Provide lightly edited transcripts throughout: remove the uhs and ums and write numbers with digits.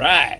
right.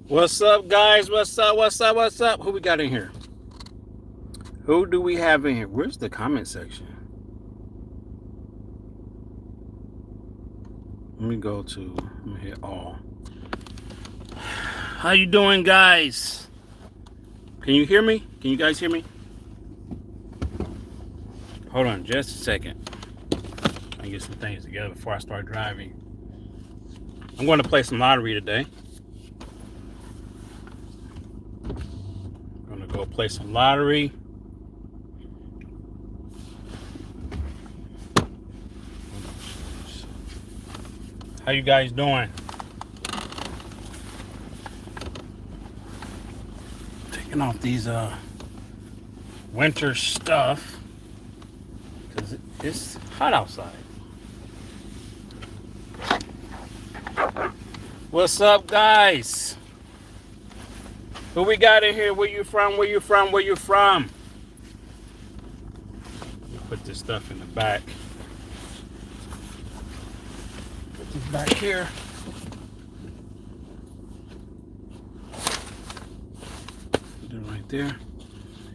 What's up, guys? What's up? What's up? What's up? Who we got in here? Who do we have in here? Where's the comment section? Let me go to, let me hit all. How you doing, guys? Can you hear me? Can you guys hear me? Hold on just a second. I can get some things together before I start driving. I'm going to play some lottery today. I'm going to go play some lottery. How you guys doing? Taking off these winter stuff because it's hot outside. What's up, guys? Who we got in here? Where you from? Where you from? Where you from? Let me put this stuff in the back. Put this back here. Put it right there.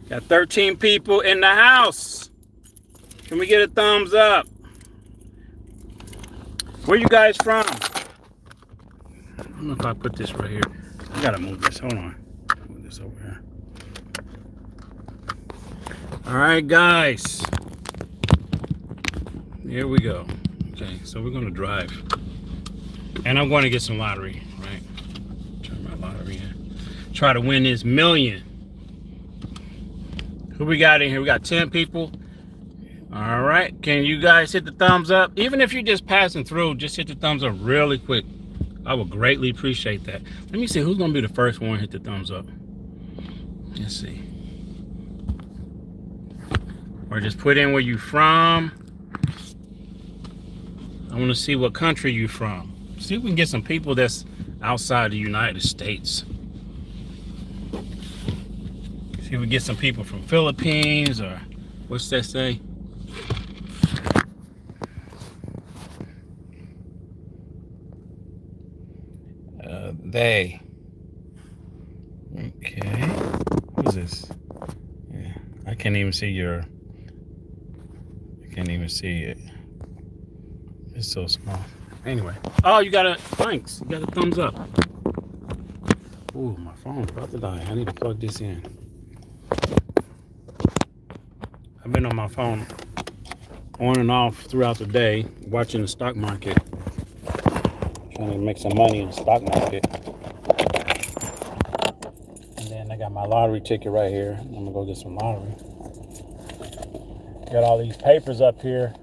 Got 13 people in the house. Can we get a thumbs up? Where you guys from? I don't know if I put this right here. I gotta move this. Hold on. Move this over here. All right, guys. Here we go. Okay, so we're gonna drive, and I'm going to get some lottery. Right? Turn my lottery in. Try to win this million. Who we got in here? We got 10 people. All right. Can you guys hit the thumbs up? Even if you're just passing through, just hit the thumbs up really quick. I would greatly appreciate that. Let me see who's going to be the first one to hit the thumbs up. Let's see. Or just put in where you from. I want to see what country you from. See if we can get some people that's outside the United States. See if we get some people from Philippines or what's that say? They. Okay. Who's this? Yeah. I can't even see your. I can't even see it. It's so small. Anyway. Oh, you got a thanks. You got a thumbs up. Ooh, my phone's about to die. I need to plug this in. I've been on my phone on and off throughout the day watching the stock market. Trying to make some money in the stock market. And then I got my lottery ticket right here. I'm gonna go get some lottery. Got all these papers up here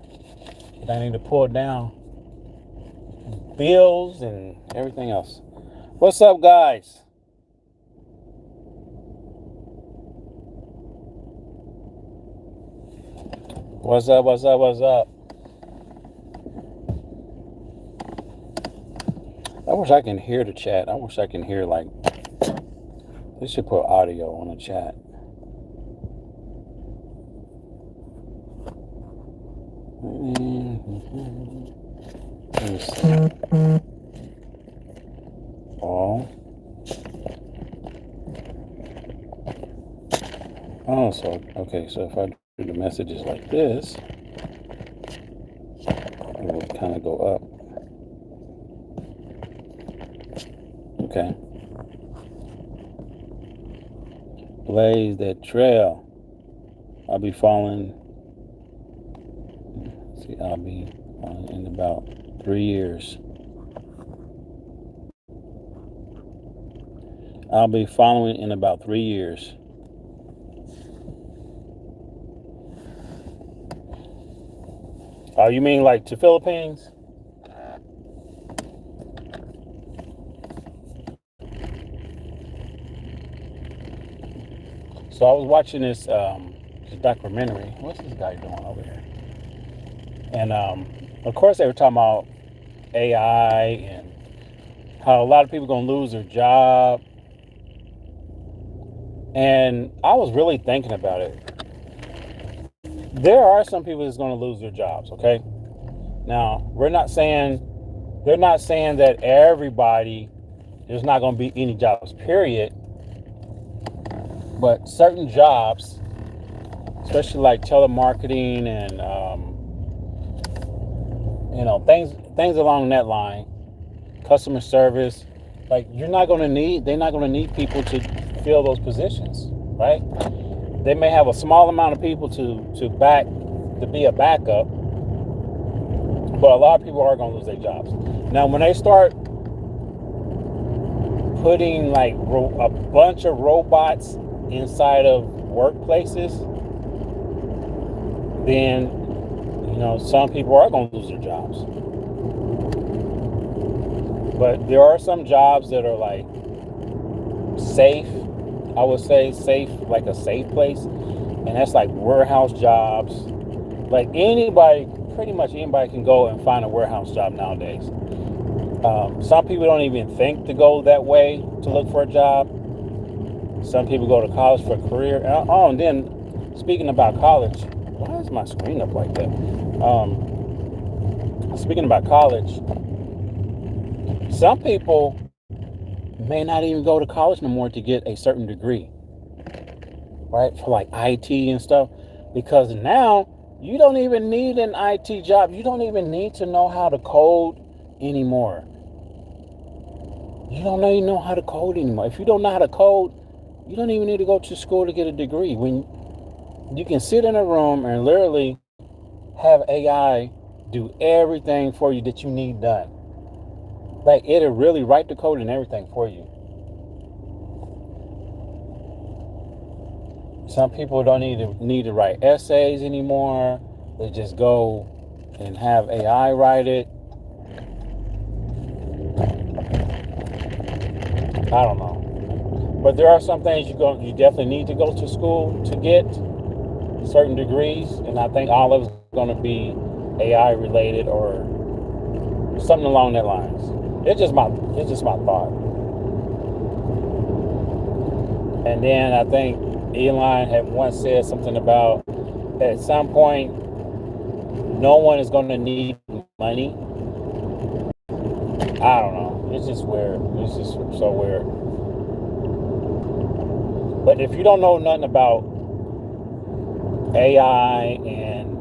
that I need to pull down. Bills and everything else. What's up, guys? What's up? What's up? What's up? I wish I can hear the chat. I wish I can hear, like, they should put audio on the chat. Let me see. Oh, so, okay, so if I do the messages like this, it will kind of go up. Okay. Blaze that trail. I'll be following. See, I'll be in about 3 years. I'll be following in about 3 years. Oh, you mean like to Philippines? So I was watching this documentary. What's this guy doing over here? And of course they were talking about AI and how a lot of people are going to lose their job. And I was really thinking about it. There are some people that's going to lose their jobs, okay? Now, they're not saying that everybody, there's not going to be any jobs, period. But certain jobs, especially like telemarketing and things along that line, customer service, like they're not going to need people to fill those positions, right? They may have a small amount of people to be a backup, but a lot of people are going to lose their jobs. Now, when they start putting like a bunch of robots inside of workplaces, then some people are going to lose their jobs. But there are some jobs that are like safe. I would say safe, like a safe place, and that's like warehouse jobs. Like pretty much anybody can go and find a warehouse job nowadays. Some people don't even think to go that way to look for a job. Some people go to college for a career. And then speaking about college, why is my screen up like that? Speaking about college, some people may not even go to college no more to get a certain degree, right? For like IT and stuff, because now you don't even need an IT job. You don't even need to know how to code anymore. You don't even know how to code anymore. If you don't know how to code, you don't even need to go to school to get a degree. When you can sit in a room and literally have AI do everything for you that you need done. Like it'll really write the code and everything for you. Some people don't need to write essays anymore. They just go and have AI write it. I don't know. But there are some things you definitely need to go to school to get certain degrees, and I think all of it's going to be AI related or something along that lines. It's just my thought. And then I think Elon had once said something about at some point no one is going to need money. I don't know. It's just weird. It's just so weird. But if you don't know nothing about AI and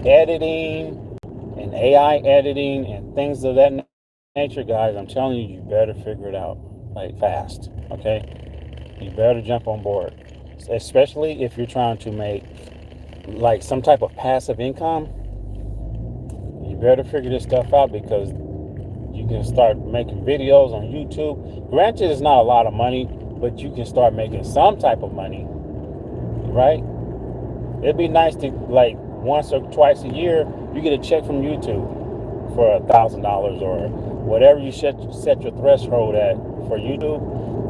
editing and AI editing and things of that nature, guys, I'm telling you, you better figure it out like fast. Okay, you better jump on board, especially if you're trying to make like some type of passive income. You better figure this stuff out because you can start making videos on YouTube. Granted, it's not a lot of money, but you can start making some type of money, right? It'd be nice to, like, once or twice a year, you get a check from YouTube for $1,000 or whatever you set your threshold at for YouTube.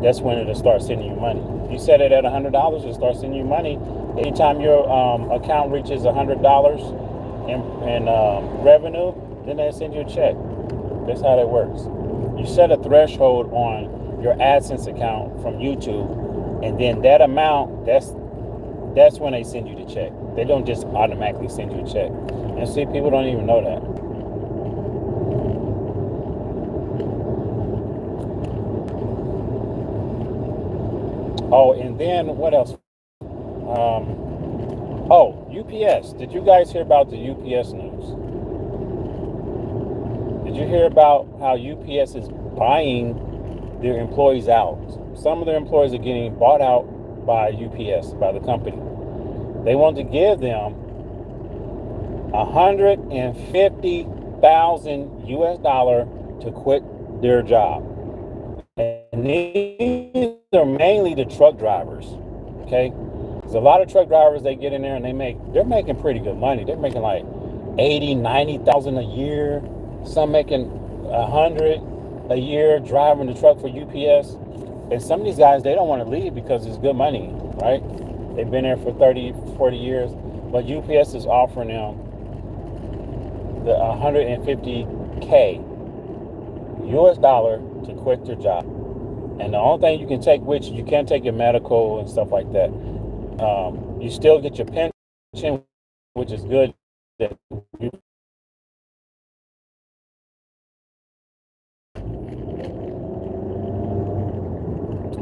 That's when it'll start sending you money. If you set it at $100, it'll start sending you money. Anytime your account reaches $100 in revenue, then they send you a check. That's how that works. You set a threshold on your AdSense account from YouTube, and then that amount, that's when they send you the check. They don't just automatically send you a check. And see, people don't even know that. Oh, and then what else? UPS. Did you guys hear about the UPS news? Did you hear about how UPS is buying their employees out? Some of their employees are getting bought out by UPS, by the company. They want to give them $150,000 to quit their job. And these are mainly the truck drivers. Okay? There's a lot of truck drivers, they get in there and they're making pretty good money. They're making like 80, 90,000 a year. Some making 100 a year driving the truck for UPS. And some of these guys, they don't want to leave because it's good money, right? They've been there for 30, 40 years. But UPS is offering them the $150K US dollar to quit their job. And the only thing you can take, which you can't take your medical and stuff like that. You still get your pension, which is good.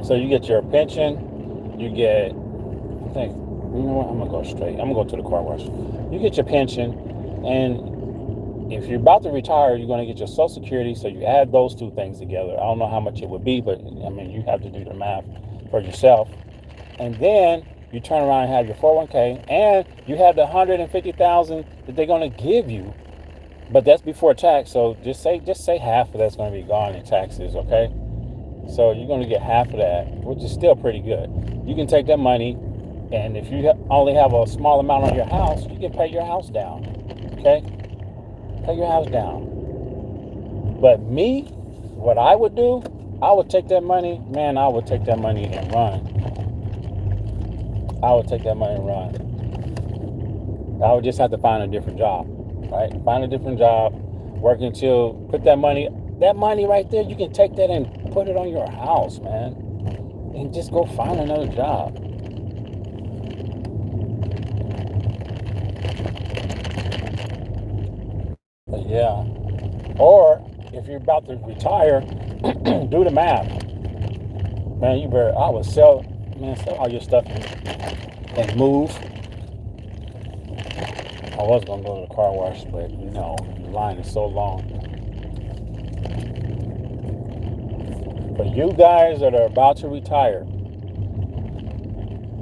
So you get your pension, you get, I think, you know what, I'm gonna go straight. I'm gonna go to the car wash. You get your pension, and if you're about to retire, you're gonna get your Social Security, so you add those two things together. I don't know how much it would be, but I mean, you have to do the math for yourself. And then you turn around and have your 401k, and you have the $150,000 that they're gonna give you, but that's before tax. So just say half of that's gonna be gone in taxes, okay? So you're going to get half of that, which is still pretty good. You can take that money, and if you only have a small amount on your house, you can pay your house down. Okay? Pay your house down. But me, what I would do, I would take that money, man, I would take that money and run. I would take that money and run. I would just have to find a different job, right? Find a different job, work until, put that money right there, you can take that and put it on your house, man, and just go find another job. But yeah, or if you're about to retire, do the math, man. I would sell all your stuff and move. I was gonna go to the car wash, but the line is so long. For you guys that are about to retire,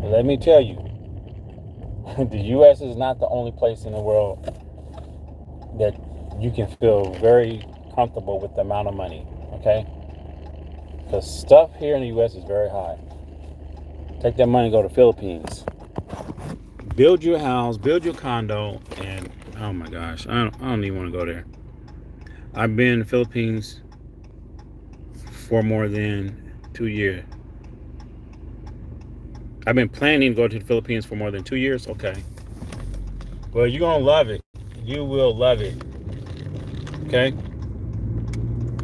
let me tell you, the U.S. is not the only place in the world that you can feel very comfortable with the amount of money, okay? Because stuff here in the U.S. is very high. Take that money and go to the Philippines. Build your house, build your condo, and oh my gosh, I don't even want to go there. I've been in the Philippines for more than 2 years. I've been planning to go to the Philippines for more than 2 years. Okay. Well, you're going to love it. You will love it. Okay?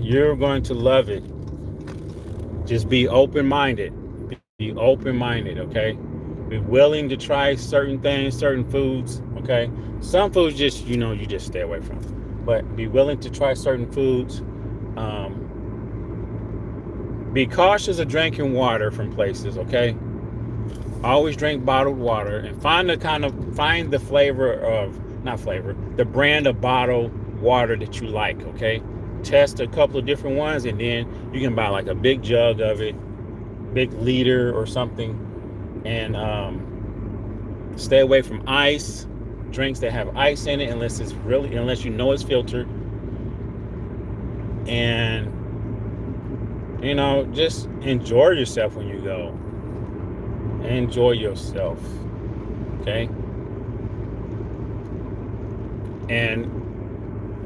You're going to love it. Just be open-minded. Be open-minded, okay? Be willing to try certain things, certain foods, okay? Some foods you just stay away from. But be willing to try certain foods. Be cautious of drinking water from places, okay? Always drink bottled water, and find the brand of bottled water that you like, okay? Test a couple of different ones, and then you can buy like a big jug of it, big liter or something, and stay away from ice, drinks that have ice in it, unless you know it's filtered. And just enjoy yourself when you go. Enjoy yourself, okay? And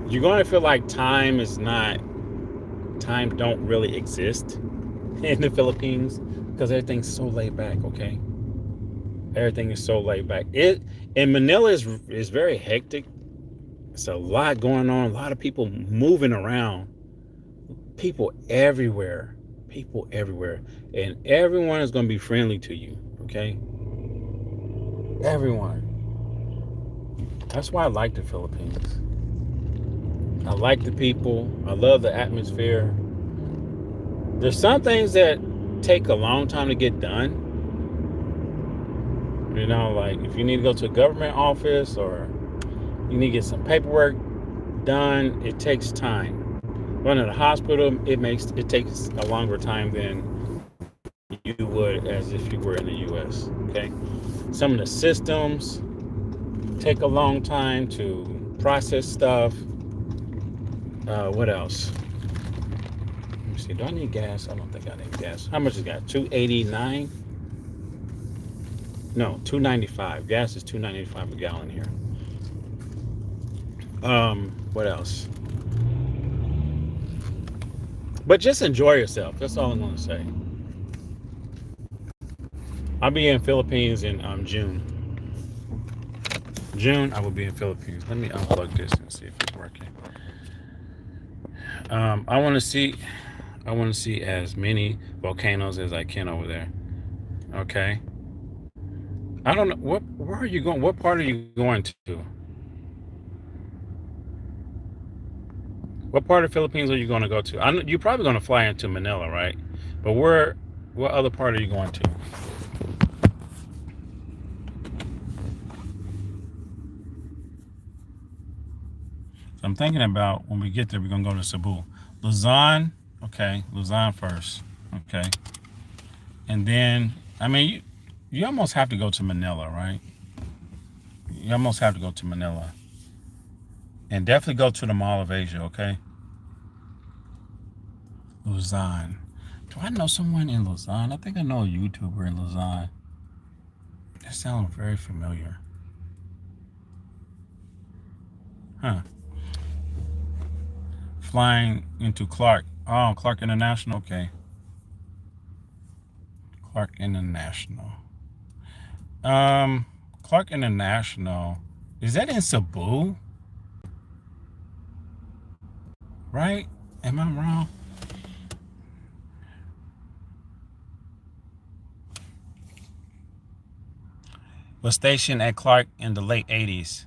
you're going to feel like time don't really exist in the Philippines because everything's so laid back, okay? Everything is so laid back. It in Manila is very hectic. It's a lot going on. A lot of people moving around. People everywhere. People everywhere, and everyone is going to be friendly to you. Okay, everyone. That's why I like the Philippines. I like the people. I love the atmosphere. There's some things that take a long time to get done. You know, like if you need to go to a government office or you need to get some paperwork done, it takes time. Going to the hospital, it takes a longer time than you would as if you were in the U.S. Okay, some of the systems take a long time to process stuff. What else? Let me see. Do I need gas? I don't think I need gas. How much is gas? $2.89. No, $2.95. Gas is $2.95 a gallon here. What else? But just enjoy yourself. That's all I'm going to say. I'll be in Philippines in June. June, I will be in Philippines. Let me unplug this and see if it's working. I want to see as many volcanoes as I can over there. Okay. I don't know where are you going? What part are you going to? What part of the Philippines are you going to go to? You're probably going to fly into Manila, right? But what other part are you going to? So I'm thinking about when we get there, we're going to go to Cebu. Luzon, okay, Luzon first, okay. And then, I mean, you almost have to go to Manila, right? You almost have to go to Manila. And definitely go to the Mall of Asia, okay? Luzon. Do I know someone in Luzon? I think I know a YouTuber in Luzon. That sounds very familiar. Huh. Flying into Clark. Oh, Clark International, okay. Clark International. Clark International. Is that in Cebu? Right? Am I wrong? Was stationed at Clark in the late 80s.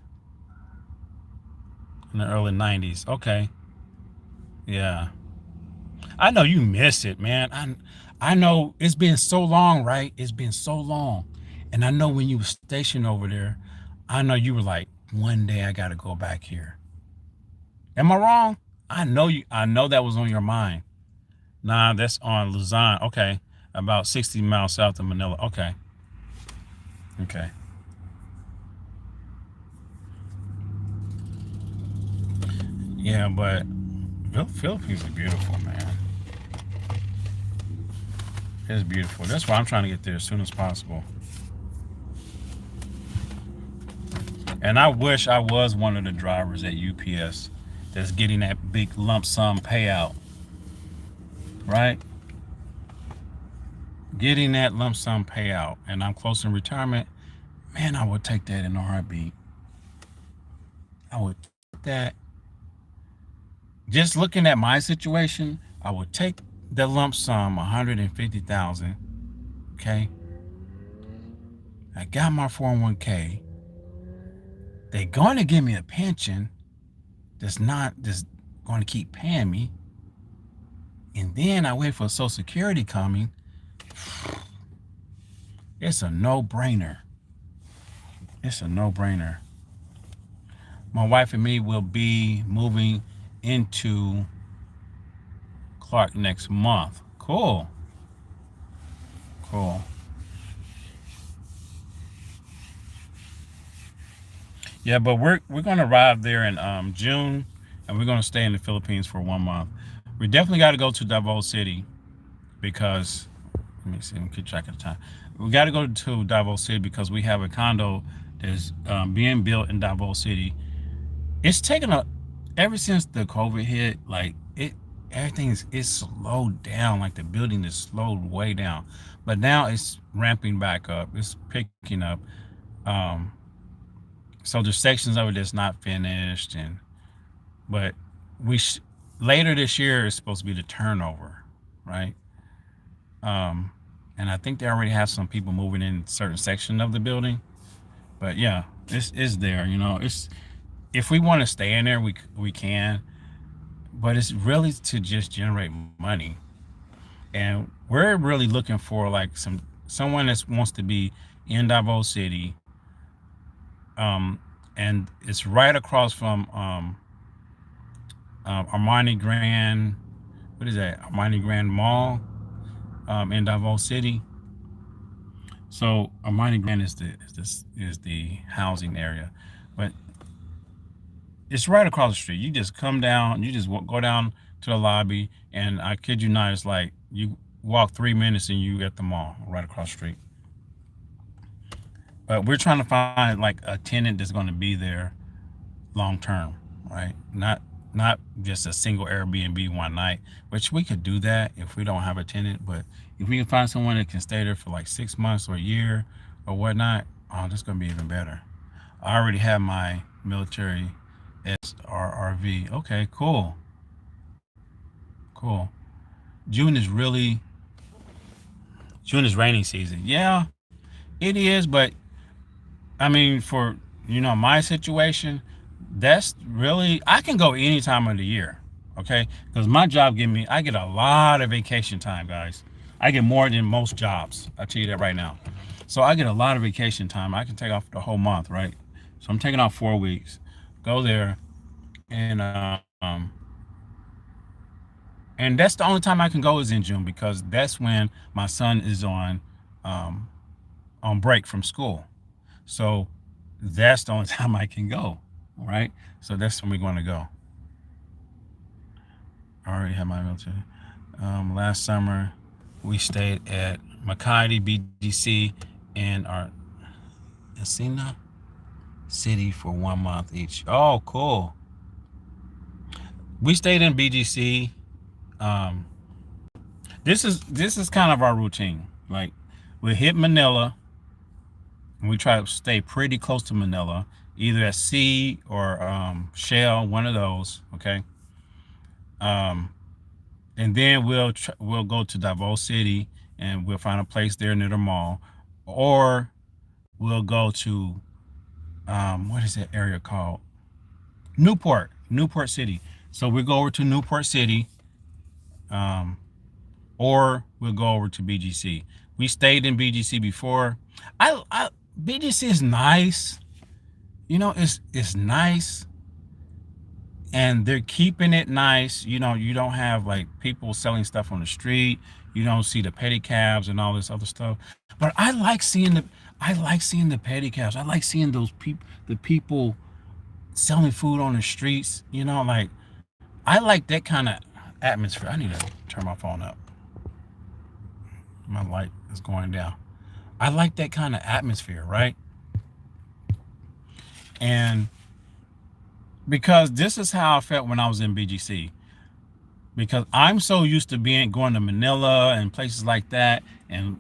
In the early 90s. Okay. Yeah. I know you miss it, man. I know it's been so long, right? It's been so long. And I know when you were stationed over there, I know you were like, one day I gotta go back here. Am I wrong? I know that was on your mind. Nah, that's on Luzon. Okay. About 60 miles south of Manila. Okay. Okay. Yeah, but Philippines is beautiful, man. It's beautiful. That's why I'm trying to get there as soon as possible. And I wish I was one of the drivers at UPS that's getting that big lump sum payout. Right? Getting that lump sum payout. And I'm close in retirement. Man, I would take that in a heartbeat. I would take that. Just looking at my situation, I would take the lump sum, 150,000. Okay. I got my 401k. They're going to give me a pension that's not just going to keep paying me. And then I wait for Social Security coming. It's a no-brainer. It's a no-brainer. My wife and me will be moving into Clark next month. Cool. Cool. Yeah, but we're going to arrive there in June, and we're going to stay in the Philippines for 1 month. We definitely got to go to Davao City because, let me see, let me keep track of the time. We got to go to Davao City because we have a condo that's being built in Davao City. It's taken ever since the COVID hit, like it everything is slowed down. Like the building is slowed way down, but now it's ramping back up. It's picking up. Um, so there's sections of it that's not finished, and but we later this year is supposed to be the turnover, right? Um, and I think they already have some people moving in certain section of the building. But yeah, it's is there. You know, it's if we want to stay in there, we can. But it's really to just generate money, and we're really looking for like someone that wants to be in Davos City, um, and it's right across from Armani Grand. What is that? Armani Grand Mall in Davos City. So Armani Grand is the housing area, but it's right across the street. You just come down, you just go down to the lobby, and I kid you not, it's like you walk 3 minutes and you at the mall right across the street. But we're trying to find like a tenant that's going to be there long term, right? Not just a single Airbnb one night, which we could do that if we don't have a tenant. But if we can find someone that can stay there for like 6 months or a year or whatnot, oh, that's going to be even better. I already have my military SRRV. Okay, cool. Cool. June is rainy season. Yeah, it is, but I mean, for my situation, that's really I can go any time of the year, okay? Because my job I get a lot of vacation time, guys. I get more than most jobs. I tell you that right now. So I get a lot of vacation time. I can take off the whole month, right? So I'm taking off 4 weeks, go there, and and that's the only time I can go is in June because that's when my son is um, on break from school. So that's the only time I can go, right? So that's when we're going to go. I already have my military. Last summer, we stayed at Makati BGC and our Asina City for 1 month each. Oh, cool. We stayed in BGC. Um, this is kind of our routine. Like we hit Manila, and we try to stay pretty close to Manila, either at sea or Shell, one of those. Okay. Um, and then we'll go to Davos City and we'll find a place there near the mall, or we'll go to what is that area called? Newport City. So we go over to Newport City, um, or we'll go over to BGC. We stayed in BGC before. BGC is nice. It's nice, and they're keeping it nice. You don't have like people selling stuff on the street. You don't see the pedicabs and all this other stuff. But I like seeing the pedicabs. I like seeing the people selling food on the streets. Like I like that kind of atmosphere. I need to turn my phone up. My light is going down. I like that kind of atmosphere, right? And because this is how I felt when I was in BGC. Because I'm so used to going to Manila and places like that, and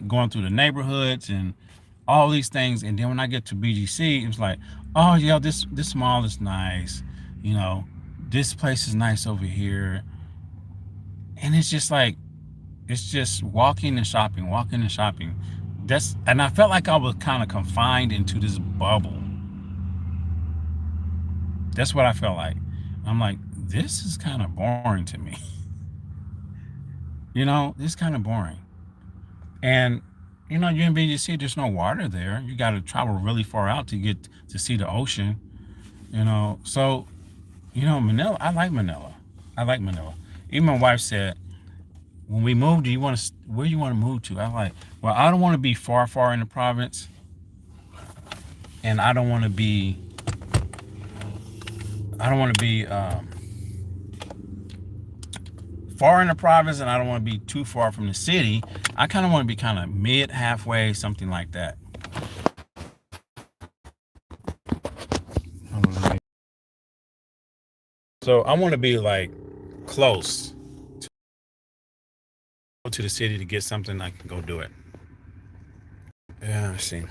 going through the neighborhoods and all these things. And then when I get to BGC, it was like, oh yeah, this mall is nice. This place is nice over here. And it's just like, it's just walking and shopping. And I felt like I was kind of confined into this bubble. That's what I felt like. I'm like, this is kind of boring to me. This is kind of boring. And you're in BGC, there's no water there. You got to travel really far out to get to see the ocean. So Manila. I like Manila. Even my wife said, when we move, where you want to move to? I'm like, well, I don't want to be far in the province, and I don't want to be far in the province, and I don't want to be too far from the city. I kind of want to be kind of halfway, something like that. So I want to be like close. to the city to get something, I can go do it. Yeah, I see.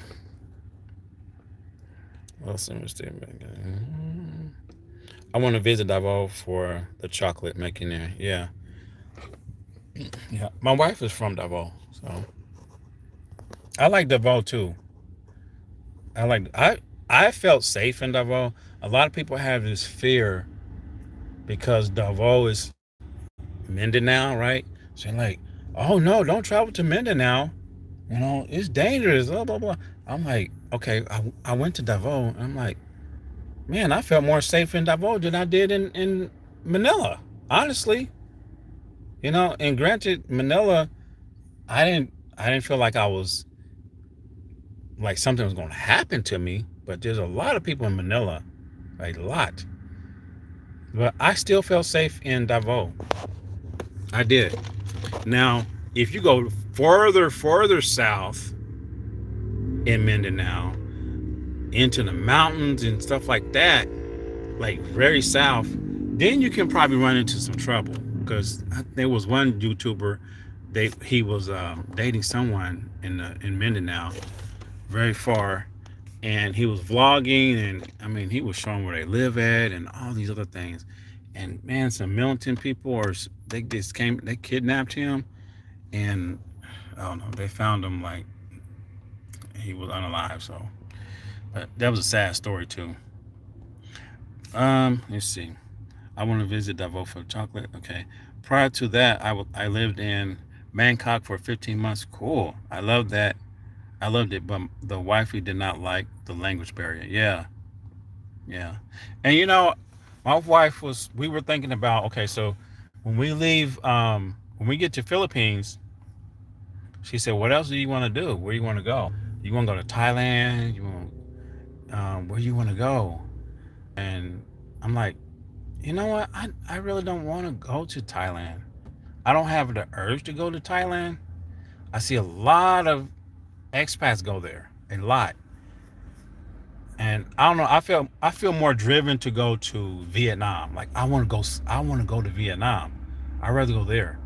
I want to visit Davao for the chocolate making there. Yeah, yeah. My wife is from Davao, so I like Davao too. I felt safe in Davao. A lot of people have this fear because Davao is Mindanao, right? So they're like, oh no, don't travel to Mindanao. You know, it's dangerous. Blah blah blah. I'm like, okay. I went to Davao. And I'm like, man, I felt more safe in Davao than I did in Manila. Honestly, you know. And granted, Manila, I didn't feel like I was like something was going to happen to me. But there's a lot of people in Manila, a lot. But I still felt safe in Davao. I did. Now, if you go further south in Mindanao, into the mountains and stuff like that, like very south, then you can probably run into some trouble. Because there was one YouTuber, he was dating someone in Mindanao, very far, and he was vlogging, and I mean he was showing where they live at and all these other things. And man, some militant people, or they kidnapped him, and I don't know, they found him like he was unalive. So, but that was a sad story too. Let's see. I want to visit Davao for chocolate. Okay. Prior to that, I lived in Bangkok for 15 months. Cool. I loved that. I loved it, but the wifey did not like the language barrier. Yeah, yeah. And you know, my wife was. We were thinking about, okay, so when we leave, when we get to Philippines, she said, "What else do you want to do? Where do you want to go? You want to go to Thailand? You want, where do you want to go?" And I'm like, you know what? I really don't want to go to Thailand. I don't have the urge to go to Thailand. I see a lot of expats go there, a lot. And I don't know. I feel more driven to go to Vietnam. Like I want to go. I want to go to Vietnam. I'd rather go there.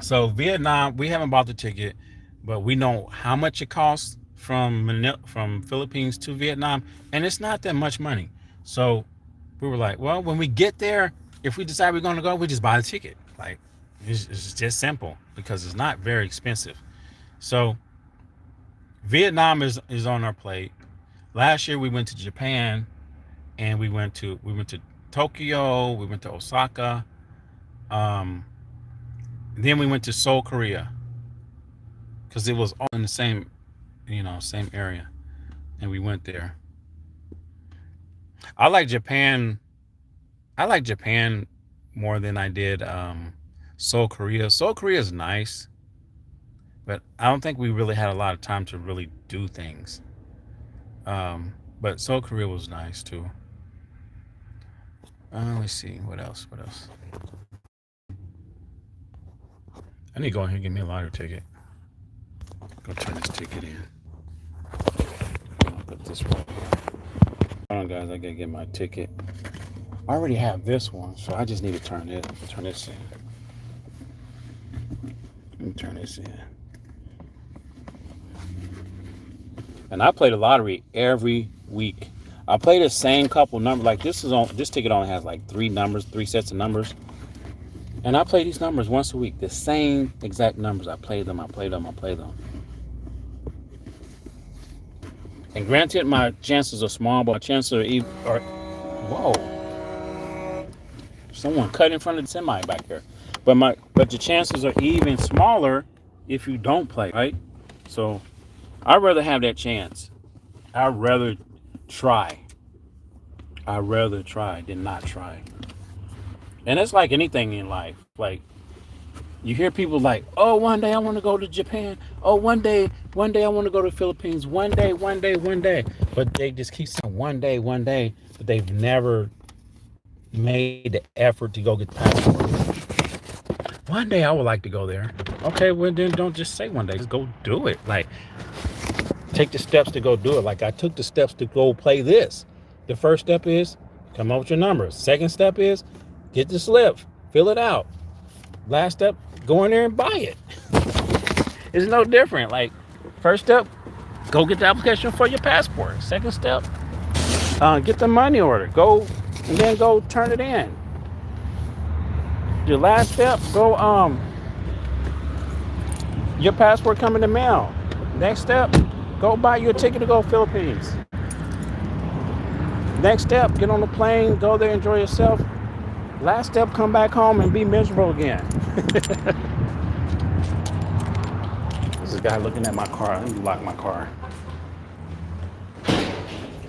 So Vietnam, we haven't bought the ticket, but we know how much it costs from from Philippines to Vietnam, and it's not that much money. So we were like, well, when we get there, if we decide we're going to go, we just buy the ticket. Like it's just simple because it's not very expensive. So Vietnam is on our plate. Last year we went to Japan, and we went to Tokyo, we went to Osaka, um, then we went to Seoul, Korea, because it was all in the same, same area, and we went there. I like Japan. I like Japan more than I did Seoul, Korea. Seoul, Korea is nice, but I don't think we really had a lot of time to really do things. But Seoul, Korea was nice too. Let's see what else. What else? I need to go in here and get me a lottery ticket. Go turn this ticket in. I'll put this one here. Hold on, guys. I gotta get my ticket. I already have this one, so I just need to turn this in. Let me turn this in. And I play the lottery every week. I play the same couple numbers. Like this ticket only has like three sets of numbers. And I play these numbers once a week. The same exact numbers. I play them. And granted, my chances are small, but my chances are whoa. Someone cut in front of the semi back here. But the chances are even smaller if you don't play, right? So I'd rather have that chance. I'd rather try. I'd rather try than not try. And it's like anything in life. Like you hear people like, "Oh, one day I want to go to Japan. Oh, one day I want to go to the Philippines. One day, one day, one day." But they just keep saying one day, but they've never made the effort to go get the passport. One day I would like to go there. Okay, well then don't just say one day. Just go do it. Like take the steps to go do it. Like I took the steps to go play this. The first step is come up with your numbers. Second step is get the slip, fill it out. Last step, go in there and buy it. It's no different. Like, first step, go get the application for your passport. Second step, get the money order. Go and then go turn it in. Your last step, go your passport come in the mail. Next step, go buy you a ticket to go Philippines. Next step, get on the plane, go there, enjoy yourself. Last step, come back home and be miserable again. This is a guy looking at my car. Let me lock my car.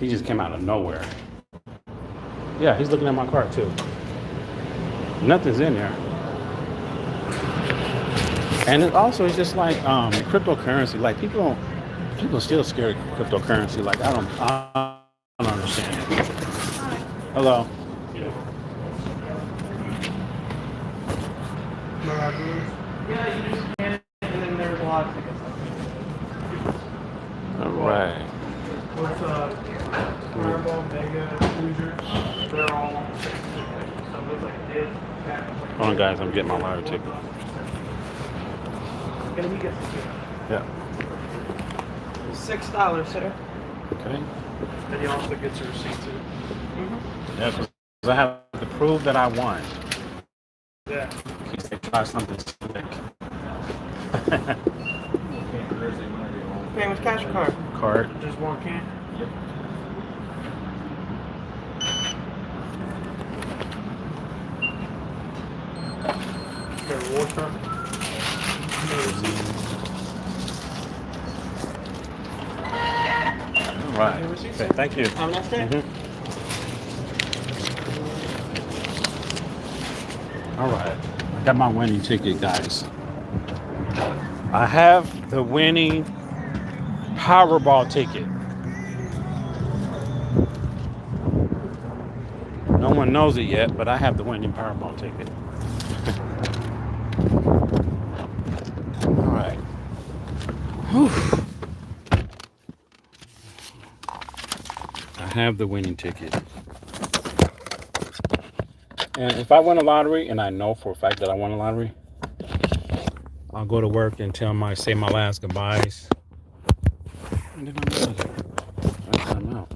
He just came out of nowhere. Yeah, he's looking at my car too. Nothing's in there. And it also is just like cryptocurrency. Like people still scared of cryptocurrency. Like I don't understand. Hello. Yeah, you just scan it, and then there's a lot of tickets. All right. What's Fireball, Mega, Hoosiers? They're all. So it's like this. Hold on, guys. I'm getting my lottery ticket. Gonna be good. Yeah. $6, sir. Okay. Then you also get your receipt too. Yes. I have to prove that I won. Yeah. In case they try something slick. Paying with cash or card? Card. Just one can? Yep. Okay, water. All right. Okay, thank you. Have a nice day. All right. I got my winning ticket, guys. I have the winning Powerball ticket. No one knows it yet, but I have the winning Powerball ticket. All right. Whew. I have the winning ticket. And if I win a lottery, and I know for a fact that I won a lottery, I'll go to work and say my last goodbyes. And then I'm out of here. I'm out.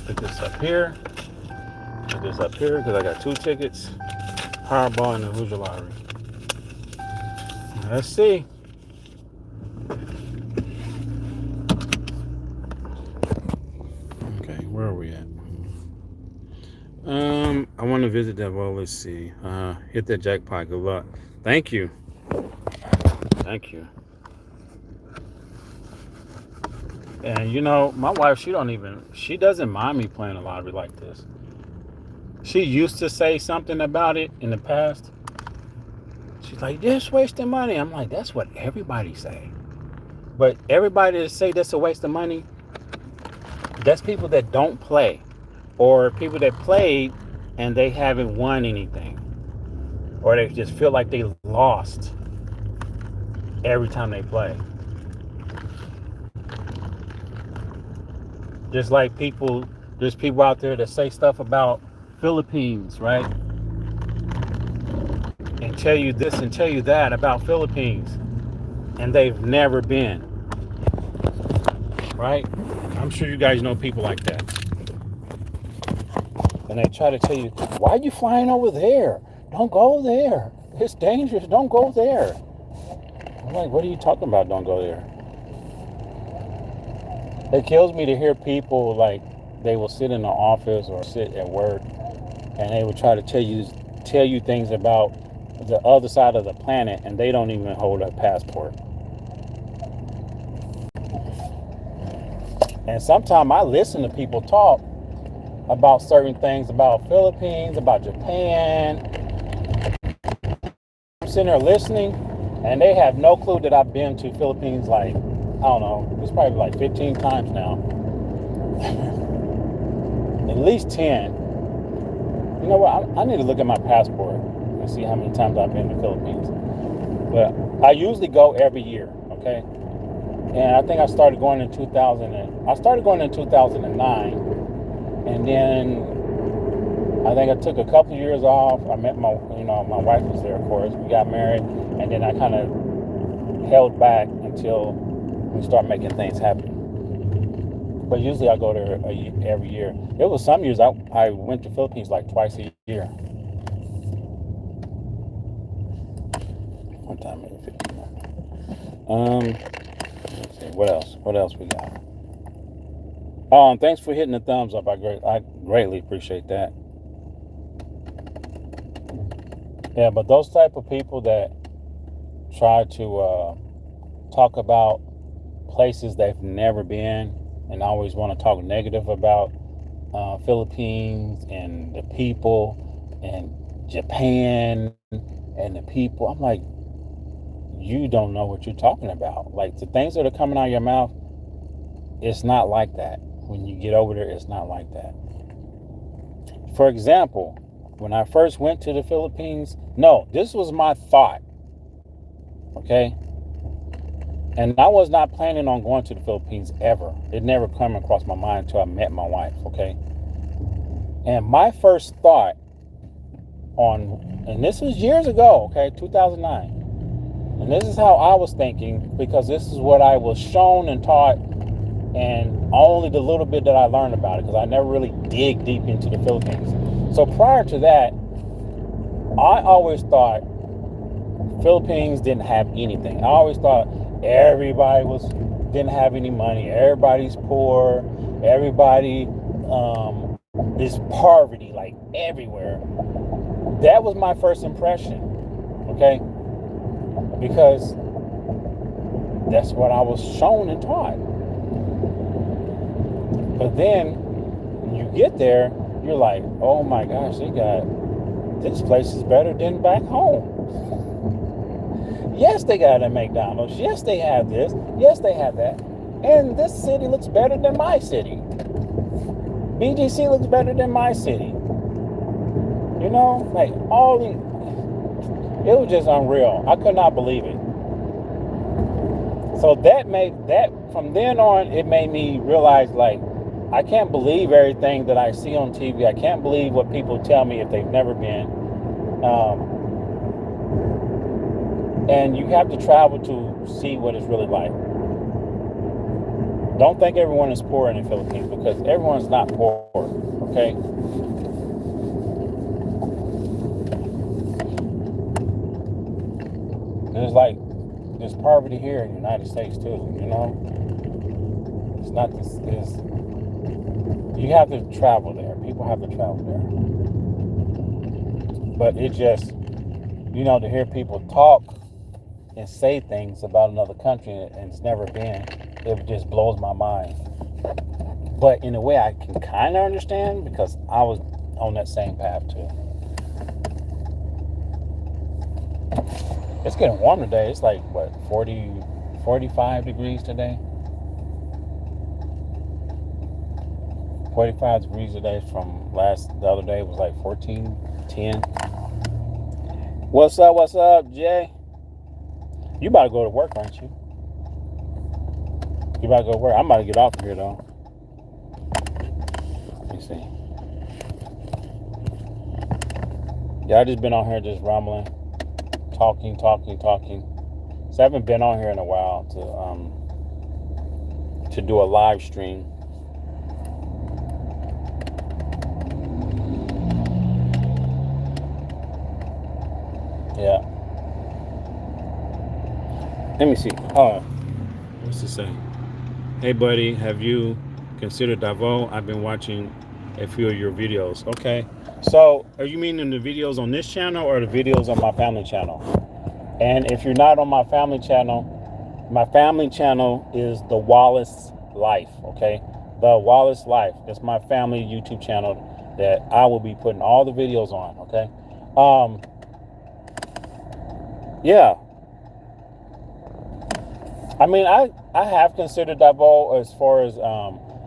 Put this up here. Put this up here because I got 2 tickets. Powerball and the Hoosier Lottery. Let's see. Okay, where are we at? I want to visit that. Well, let's see. Hit that jackpot. Good luck. Thank you. Thank you. And you know, my wife, she doesn't mind me playing a lottery like this. She used to say something about it in the past. She's like, "Just wasting money." I'm like, that's what everybody say. But everybody that say that's a waste of money, that's people that don't play. Or people that played and they haven't won anything. Or they just feel like they lost every time they play. Just like there's people out there that say stuff about Philippines, right? And tell you this and tell you that about Philippines. And they've never been. Right? I'm sure you guys know people like that. And they try to tell you, why are you flying over there? Don't go there. It's dangerous. Don't go there. I'm like, what are you talking about? Don't go there. It kills me to hear people like they will sit in the office or sit at work and they will try to tell you things about the other side of the planet and they don't even hold a passport. And sometimes I listen to people talk about certain things about Philippines, about Japan. I'm sitting there listening and they have no clue that I've been to Philippines like, I don't know, it's probably like 15 times now. At least 10. You know what? I need to look at my passport and see how many times I've been to the Philippines. But I usually go every year, okay? And I think I started going in 2009. And then I think I took a couple years off. I met my wife was there, of course. We got married, and then I kind of held back until we start making things happen. But usually I go there every year. There was some years I went to Philippines like twice a year. One time maybe 15 minutes. Let's see, what else? What else we got? Thanks for hitting the thumbs up. I greatly appreciate that. Yeah, but those type of people that try to talk about places they've never been and always want to talk negative about Philippines and the people and Japan and the people, I'm like, you don't know what you're talking about. Like, the things that are coming out of your mouth, it's not like that. When you get over there, it's not like that. For example, when I first went to the Philippines, no, this was my thought, okay? And I was not planning on going to the Philippines ever. It never came across my mind until I met my wife, okay? And my first thought and this was years ago, okay, 2009. And this is how I was thinking, because this is what I was shown and taught, and only the little bit that I learned about it, because I never really dig deep into the Philippines. So prior to that, I always thought Philippines didn't have anything. I always thought everybody didn't have any money. Everybody's poor. Everybody is poverty, like everywhere. That was my first impression, okay? Because that's what I was shown and taught. But then when you get there, you're like, oh my gosh, this place is better than back home. Yes, they got a McDonald's. Yes, they have this. Yes, they have that. And this city looks better than my city. BGC looks better than my city. You know, like it was just unreal. I could not believe it. So from then on, it made me realize, like, I can't believe everything that I see on TV. I can't believe what people tell me if they've never been. And you have to travel to see what it's really like. Don't think everyone is poor in the Philippines, because everyone's not poor, okay? There's poverty here in the United States too, you know? It's not this, you have to travel there. People have to travel there. But it just, to hear people talk and say things about another country and it's never been, it just blows my mind. But in a way I can kind of understand, because I was on that same path too. It's getting warm today. It's like, 45 degrees today? 45 degrees today. From the other day was like 14, 10. What's up, Jay? You about to go to work, aren't you? You about to go to work? I'm about to get off here, though. Let me see. Yeah, I just been on here just rambling. Talking. So I haven't been on here in a while to do a live stream. Yeah. Let me see. What's it say? Hey, buddy, have you considered Davao? I've been watching a few of your videos. Okay. So, are you meaning the videos on this channel or the videos on my family channel? And if you're not on my family channel is The Wallace Life, okay? The Wallace Life. That's my family YouTube channel that I will be putting all the videos on, okay? Yeah. I mean, I have considered Davao as far as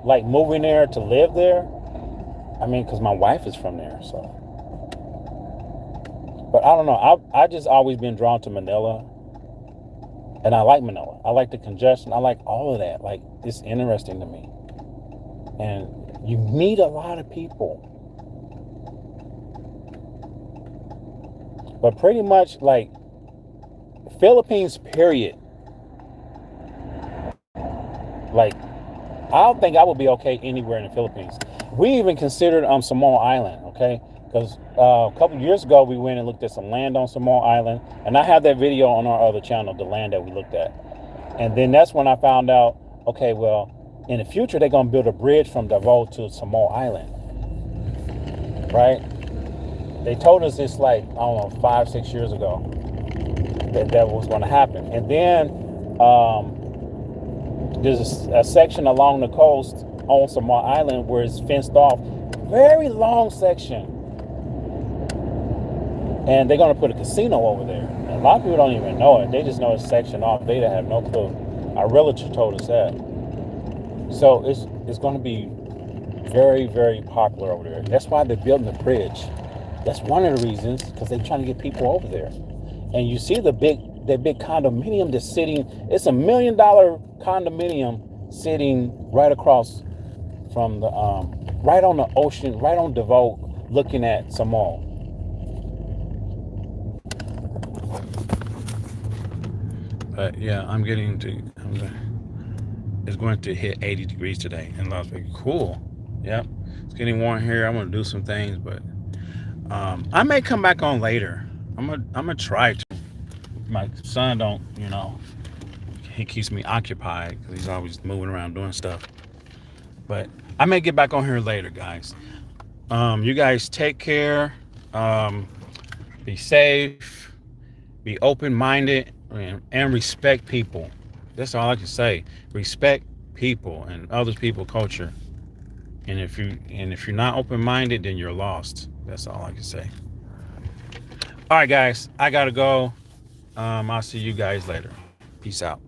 like moving there to live there. I mean, because my wife is from there, so. But I don't know. I just always been drawn to Manila. And I like Manila. I like the congestion. I like all of that. Like, it's interesting to me. And you meet a lot of people. But pretty much like Philippines, period. Like, I don't think I would be okay anywhere in the Philippines. We even considered Samoa Island, okay? Because a couple years ago, we went and looked at some land on Samoa Island. And I have that video on our other channel, the land that we looked at. And then that's when I found out, okay, well, in the future, they're going to build a bridge from Davao to Samoa Island, right? They told us this like, I don't know, 5-6 years ago that was going to happen. And then there's a section along the coast on Samoa Island where it's fenced off. Very long section. And they're going to put a casino over there. And a lot of people don't even know it. They just know it's sectioned off. They have no clue. Our realtor told us that. So it's going to be very, very popular over there. That's why they're building the bridge. That's one of the reasons, because they're trying to get people over there. And you see that big condominium that's sitting, it's $1 million condominium sitting right across from the, right on the ocean, right on Davao, looking at Samoa. But yeah, it's going to hit 80 degrees today in Las Vegas. Cool. Yep. It's getting warm here. I'm going to do some things, but I may come back on later. I'm gonna try to. My son don't, he keeps me occupied because he's always moving around doing stuff. But I may get back on here later, guys. You guys take care. Be safe. Be open-minded and respect people. That's all I can say. Respect people and other people's culture. And if you're not open-minded, then you're lost. That's all I can say. All right, guys, I gotta go. I'll see you guys later. Peace out.